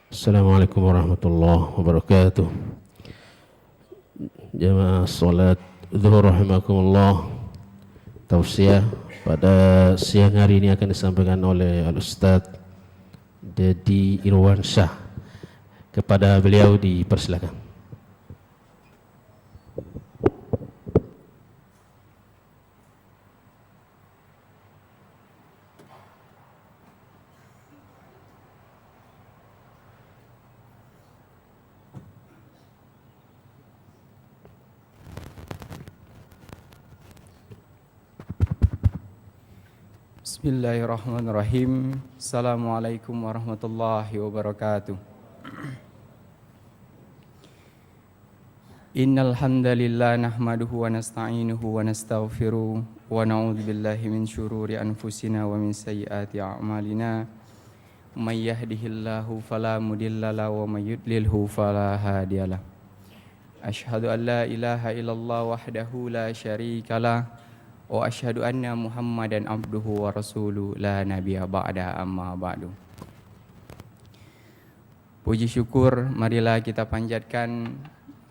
Assalamualaikum warahmatullahi wabarakatuh. Jamaah salat zuhur rahimakumullah. Tausiah pada siang hari ini akan disampaikan oleh Al-Ustaz Dedi Irwan Syah. Kepada beliau dipersilakan. Bismillahirrahmanirrahim. Assalamualaikum warahmatullahi wabarakatuh. Innal hamdalillah nahmaduhu wa nasta'inuhu wa nastaghfiruh wa na'udzu billahi min syururi anfusina wa min sayyiati a'malina. May yahdihillahu fala mudhillalah wa may yudlilhu fala hadiyalah. Asyhadu an la ilaha illallah wahdahu la syarikalah wa asyhadu anna Muhammadan abduhu wa rasuluh la nabiyya ba'da amma ba'du. Puji syukur marilah kita panjatkan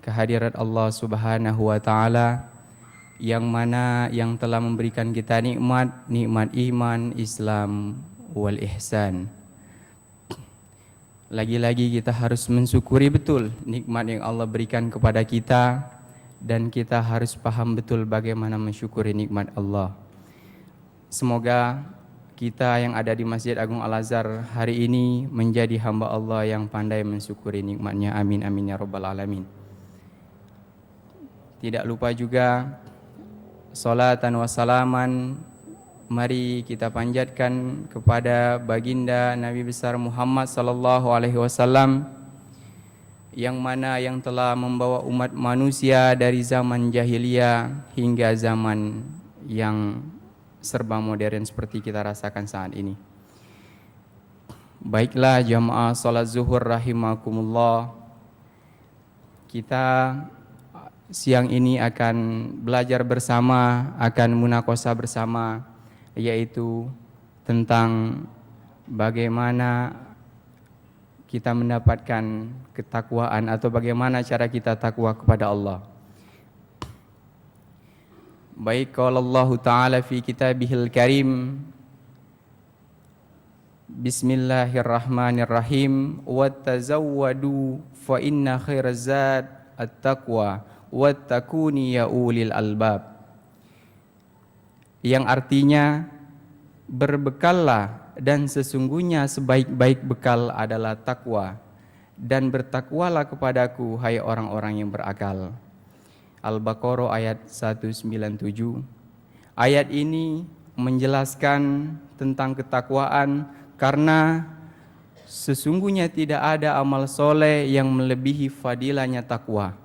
kehadirat Allah Subhanahu wa taala yang mana yang telah memberikan kita nikmat iman, Islam wal ihsan. Lagi-lagi kita harus mensyukuri betul nikmat yang Allah berikan kepada kita. Dan kita harus paham betul bagaimana mensyukuri nikmat Allah. Semoga kita yang ada di Masjid Agung Al-Azhar hari ini menjadi hamba Allah yang pandai mensyukuri nikmatnya. Amin amin ya rabbal alamin. Tidak lupa juga salatan wa salaman mari kita panjatkan kepada baginda Nabi besar Muhammad sallallahu alaihi wasallam, yang mana yang telah membawa umat manusia dari zaman jahiliyah hingga zaman yang serba modern seperti kita rasakan saat ini. Baiklah jamaah salat zuhur rahimakumullah, kita siang ini akan belajar bersama, akan munakosah bersama, yaitu tentang bagaimana kita mendapatkan ketakwaan atau bagaimana cara kita takwa kepada Allah. Baik, qala Allah Ta'ala fi kitabihil karim, Bismillahirrahmanirrahim, wattazawwadu fa inna khairaz zad at-taqwa wattaquni ya ulil albab. Yang artinya berbekallah dan sesungguhnya sebaik-baik bekal adalah takwa, dan bertakwalah kepadaku hai orang-orang yang berakal. Al-Baqarah ayat 197. Ayat ini menjelaskan tentang ketakwaan karena sesungguhnya tidak ada amal soleh yang melebihi fadilahnya takwa.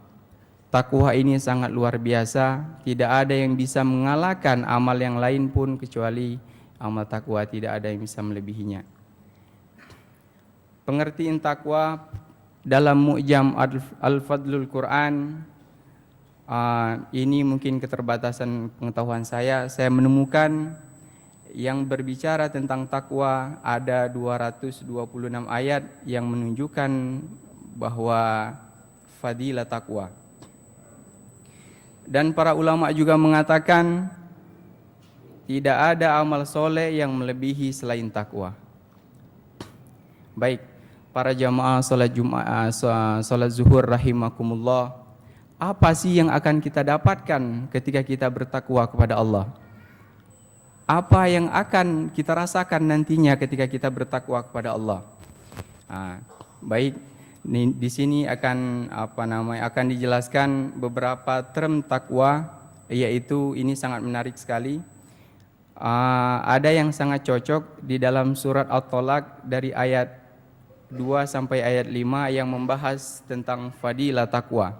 Takwa ini sangat luar biasa, tidak ada yang bisa mengalahkan amal yang lain pun kecuali amal takwa, tidak ada yang bisa melebihinya. Pengertian takwa dalam Mu'jam Al-Fadlul Quran, ini mungkin keterbatasan pengetahuan saya menemukan yang berbicara tentang takwa ada 226 ayat yang menunjukkan bahwa fadilah takwa. Dan para ulama juga mengatakan tidak ada amal soleh yang melebihi selain takwa. Baik, para jamaah salat zuhur rahimakumullah, apa sih yang akan kita dapatkan ketika kita bertakwa kepada Allah? Apa yang akan kita rasakan nantinya ketika kita bertakwa kepada Allah? Baik, di sini akan akan dijelaskan beberapa term takwa, yaitu ini sangat menarik sekali. Ada yang sangat cocok di dalam surat At-Tolak dari ayat 2 sampai ayat 5 yang membahas tentang fadilah takwa.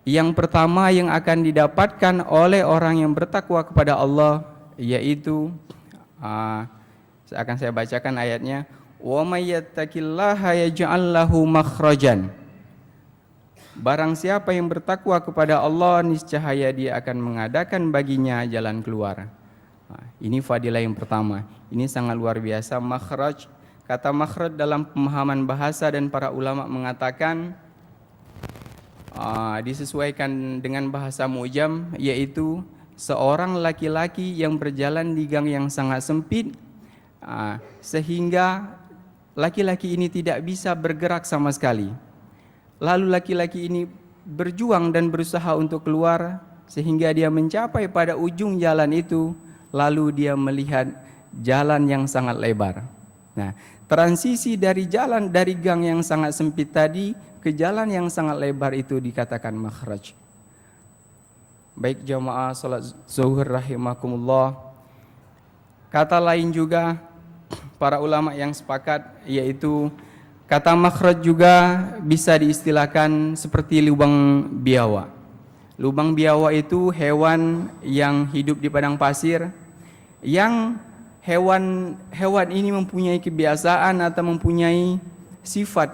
Yang pertama yang akan didapatkan oleh orang yang bertakwa kepada Allah, yaitu akan saya bacakan ayatnya, wa may yattaqillaha yaj'al lahu makhrajan. Barang siapa yang bertakwa kepada Allah, niscaya dia akan mengadakan baginya jalan keluar. Ini fadilah yang pertama. Ini sangat luar biasa. Makhraj Kata makhraj dalam pemahaman bahasa dan para ulama mengatakan disesuaikan dengan bahasa mu'jam, yaitu seorang laki-laki yang berjalan di gang yang sangat sempit, sehingga laki-laki ini tidak bisa bergerak sama sekali. Lalu laki-laki ini berjuang dan berusaha untuk keluar sehingga dia mencapai pada ujung jalan itu, lalu dia melihat jalan yang sangat lebar. Nah, transisi dari gang yang sangat sempit tadi ke jalan yang sangat lebar itu dikatakan makhraj. Baik jamaah salat zuhur rahimakumullah. Kata lain juga para ulama yang sepakat, yaitu kata makhraj juga bisa diistilahkan seperti lubang biawak. Lubang biawak itu hewan yang hidup di padang pasir, yang hewan ini mempunyai kebiasaan atau mempunyai sifat,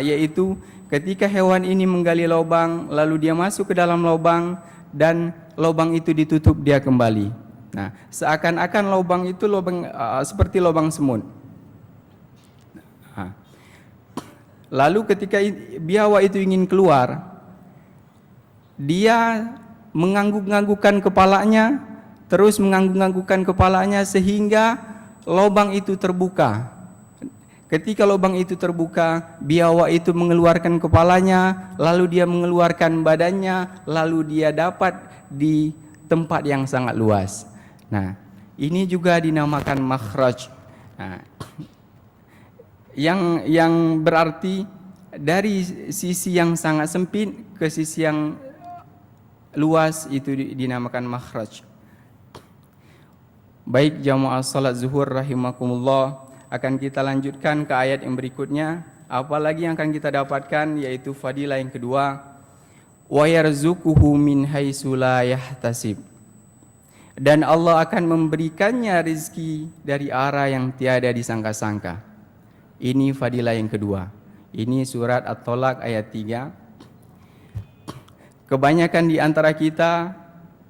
yaitu ketika hewan ini menggali lubang, lalu dia masuk ke dalam lubang dan lubang itu ditutup, dia kembali. Nah, seakan-akan lubang itu seperti lubang semut. Lalu ketika biawak itu ingin keluar, dia mengangguk-anggukkan kepalanya, terus mengangguk-anggukkan kepalanya sehingga lubang itu terbuka. Ketika lubang itu terbuka, biawak itu mengeluarkan kepalanya, lalu dia mengeluarkan badannya, lalu dia dapat di tempat yang sangat luas. Nah, ini juga dinamakan makhraj. Nah, yang berarti dari sisi yang sangat sempit ke sisi yang luas itu dinamakan makhraj. Baik jamaah salat zuhur rahimakumullah, akan kita lanjutkan ke ayat yang berikutnya. Apalagi yang akan kita dapatkan, yaitu fadilah yang kedua, wa yarzuquhu min haitsu la yahtasib. Dan Allah akan memberikannya rezeki dari arah yang tiada disangka-sangka. Ini fadilah yang kedua. Ini surat At-Tolak ayat 3. Kebanyakan di antara kita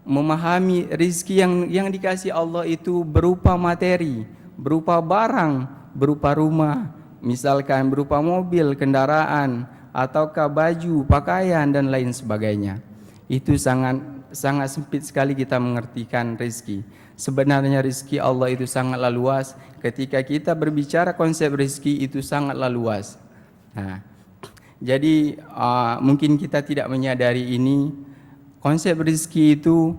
memahami rezeki yang dikasih Allah itu berupa materi, berupa barang, berupa rumah, misalkan berupa mobil, kendaraan, ataukah baju, pakaian dan lain sebagainya. Itu sangat sempit sekali kita mengertikan rezeki. Sebenarnya rezeki Allah itu sangatlah luas. Ketika kita berbicara konsep rezeki itu sangatlah luas. Nah, jadi mungkin kita tidak menyadari ini. Konsep rezeki itu,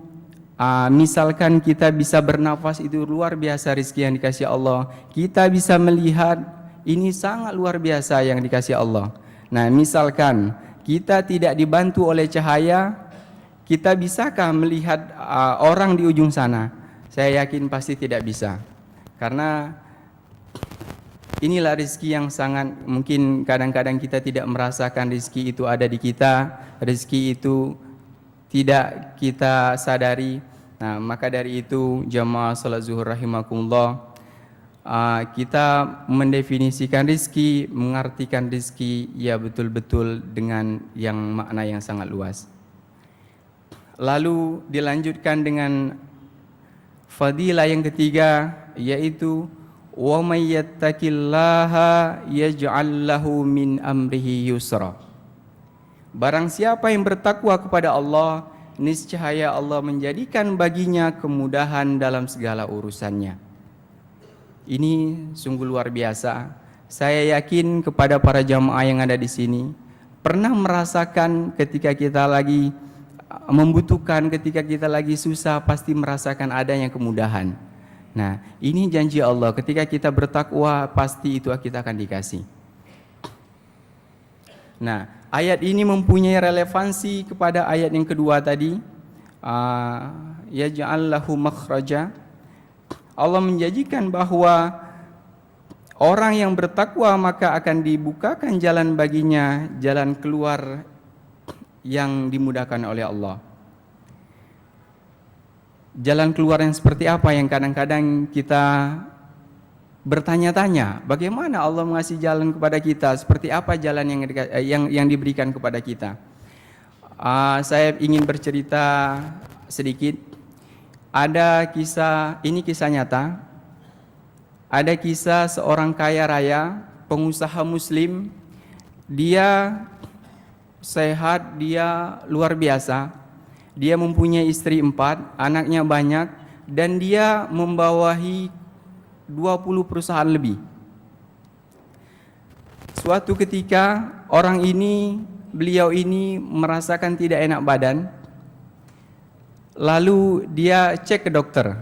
misalkan kita bisa bernafas, itu luar biasa rezeki yang dikasih Allah. Kita bisa melihat, ini sangat luar biasa yang dikasih Allah. Nah, misalkan kita tidak dibantu oleh cahaya, kita bisakah melihat orang di ujung sana? Saya yakin pasti tidak bisa. Karena inilah rezeki yang sangat, mungkin kadang-kadang kita tidak merasakan rezeki itu ada di kita, rezeki itu tidak kita sadari. Nah, maka dari itu jamaah salat zuhur rahimakumullah, kita mendefinisikan rezeki, mengartikan rezeki ya betul-betul dengan yang makna yang sangat luas. Lalu dilanjutkan dengan fadilah yang ketiga, yaitu wa may yattaqillaha yaj'al lahu min amrihi yusra. Barang siapa yang bertakwa kepada Allah, niscaya Allah menjadikan baginya kemudahan dalam segala urusannya. Ini sungguh luar biasa. Saya yakin kepada para jamaah yang ada di sini pernah merasakan ketika kita lagi membutuhkan, ketika kita lagi susah, pasti merasakan adanya kemudahan. Nah, ini janji Allah, ketika kita bertakwa pasti itu kita akan dikasih. Nah, ayat ini mempunyai relevansi kepada ayat yang kedua tadi, yaj'al lahu makhraja. Allah menjanjikan bahwa orang yang bertakwa maka akan dibukakan jalan baginya, jalan keluar yang dimudahkan oleh Allah. Jalan keluar yang seperti apa yang kadang-kadang kita bertanya-tanya, bagaimana Allah mengasih jalan kepada kita, seperti apa jalan yang diberikan kepada kita. Saya ingin bercerita sedikit. Ada kisah, ini kisah nyata. Ada kisah seorang kaya raya, pengusaha muslim, dia sehat, dia luar biasa. Dia mempunyai istri 4, anaknya banyak, dan dia membawahi 20 perusahaan lebih. Suatu ketika beliau ini merasakan tidak enak badan. Lalu dia cek ke dokter.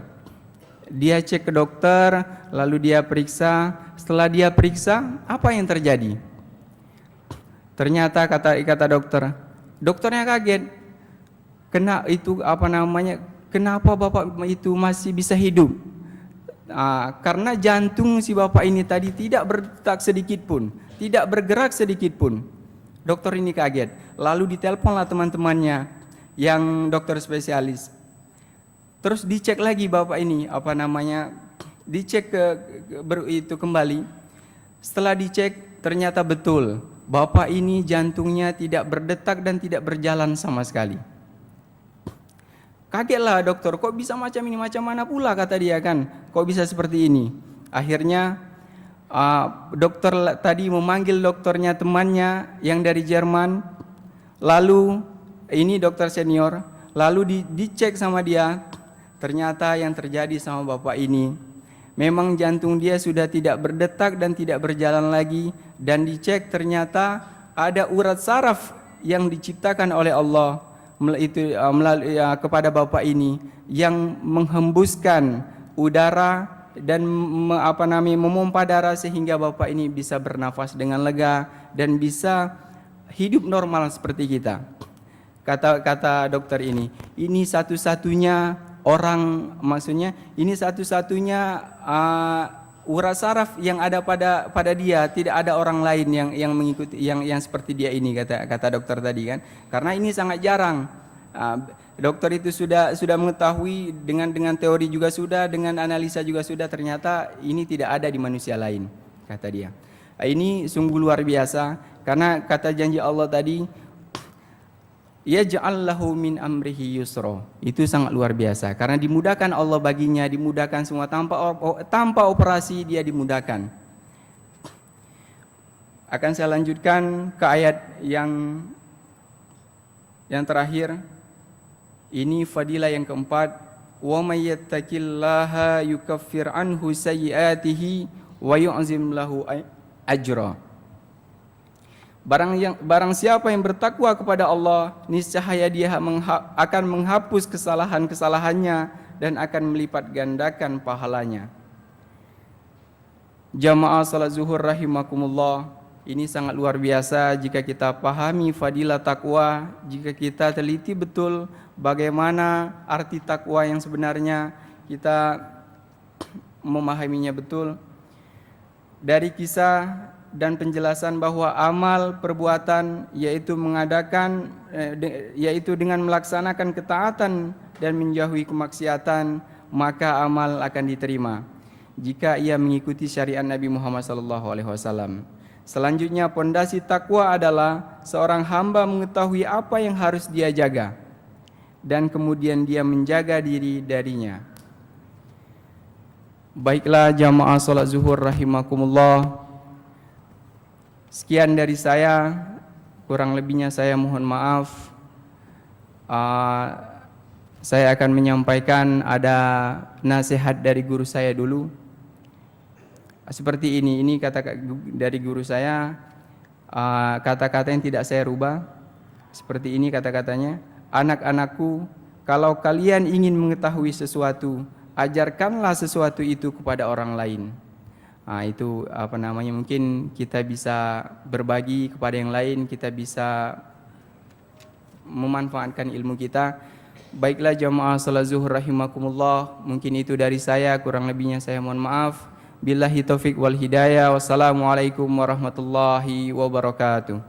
Lalu dia periksa. Setelah dia periksa, apa yang terjadi? Ternyata kata dokternya kaget. Kenapa bapak itu masih bisa hidup? Karena jantung si bapak ini tadi tidak berdetak sedikit pun, tidak bergerak sedikit pun. Dokter ini kaget. Lalu diteleponlah teman-temannya yang dokter spesialis. Terus dicek lagi bapak ini, dicek kembali. Setelah dicek ternyata betul, bapak ini jantungnya tidak berdetak dan tidak berjalan sama sekali. Kagetlah dokter, kok bisa macam ini, macam mana pula kata dia kan, kok bisa seperti ini. Akhirnya dokter tadi memanggil dokternya temannya yang dari Jerman. Lalu ini dokter senior, lalu dicek sama dia. Ternyata yang terjadi sama bapak ini, memang jantung dia sudah tidak berdetak dan tidak berjalan lagi. Dan dicek ternyata ada urat saraf yang diciptakan oleh Allah kepada bapak ini, yang menghembuskan udara dan memompa darah sehingga bapak ini bisa bernafas dengan lega dan bisa hidup normal seperti kita. Kata dokter ini satu-satunya orang, maksudnya ini satu-satunya urat saraf yang ada pada dia, tidak ada orang lain yang mengikuti yang seperti dia ini, kata dokter tadi kan. Karena ini sangat jarang. Dokter itu sudah mengetahui dengan teori juga sudah, dengan analisa juga sudah, ternyata ini tidak ada di manusia lain, kata dia. Ini sungguh luar biasa, karena kata janji Allah tadi, yaj'al lahu min amrihi yusra. Itu sangat luar biasa, karena dimudahkan Allah baginya, dimudahkan semua, tanpa operasi dia dimudahkan. Akan saya lanjutkan ke ayat yang terakhir. Ini fadilah yang keempat, wa may yattaqillaha yukaffir anhu sayyi'atihi wa yu'zim lahu ajra. Barang siapa yang bertakwa kepada Allah, niscaya dia akan menghapus kesalahan-kesalahannya dan akan melipat gandakan pahalanya. Jamaah salat zuhur rahimakumullah, ini sangat luar biasa jika kita pahami fadilah takwa, jika kita teliti betul bagaimana arti takwa yang sebenarnya, kita memahaminya betul. Dari kisah dan penjelasan bahwa amal perbuatan yaitu dengan melaksanakan ketaatan dan menjauhi kemaksiatan, maka amal akan diterima jika ia mengikuti syariat Nabi Muhammad SAW. Selanjutnya, pondasi takwa adalah seorang hamba mengetahui apa yang harus dia jaga dan kemudian dia menjaga diri darinya. Baiklah jamaah salat zuhur rahimakumullah, sekian dari saya, kurang lebihnya saya mohon maaf. Saya akan menyampaikan ada nasihat dari guru saya dulu. Seperti ini kata dari guru saya, kata-kata yang tidak saya rubah. Seperti ini kata-katanya, anak-anakku, kalau kalian ingin mengetahui sesuatu, ajarkanlah sesuatu itu kepada orang lain. Itu mungkin kita bisa berbagi kepada yang lain, kita bisa memanfaatkan ilmu kita. Baiklah jamaah salat zuhur rahimakumullah, mungkin itu dari saya, kurang lebihnya saya mohon maaf. Billahi taufik wal hidayah. Wassalamualaikum warahmatullahi wabarakatuh.